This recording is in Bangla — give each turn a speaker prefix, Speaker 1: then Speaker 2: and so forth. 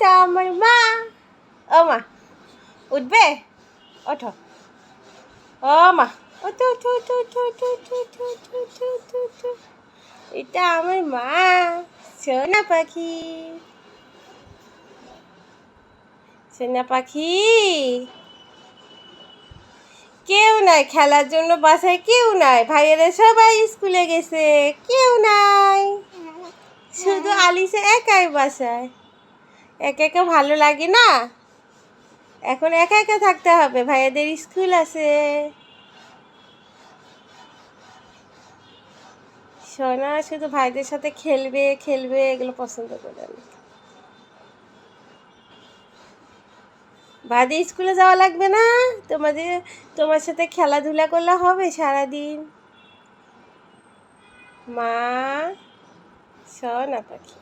Speaker 1: এটা আমার মা। ও মা উঠবে, ওঠো। ও মা ওঠো ওঠো ওঠো ওঠো ওঠো ওঠো ওঠো ওঠো ওঠো ওঠো। এটা আমার মা, সোনা পাখি। সোনা পাখি, কেউ নাই খেলার জন্য, বাসায় কেউ নাই, ভাইয়েরা সবাই স্কুলে গেছে, কেউ নাই, শুধু আলিসা একাই বাসায়। একা একা ভালো লাগে না, এখন একা একা থাকতে হবে, ভাইয়াদের স্কুল আছে। সোনা শুধু ভাইদের সাথে খেলবে খেলবে, এগুলো পছন্দ করে আমি। বাদে স্কুলে যাওয়া লাগবে না, তোমার সাথে খেলাধুলা করলে হবে সারাদিন। মা, সোনা পাখি।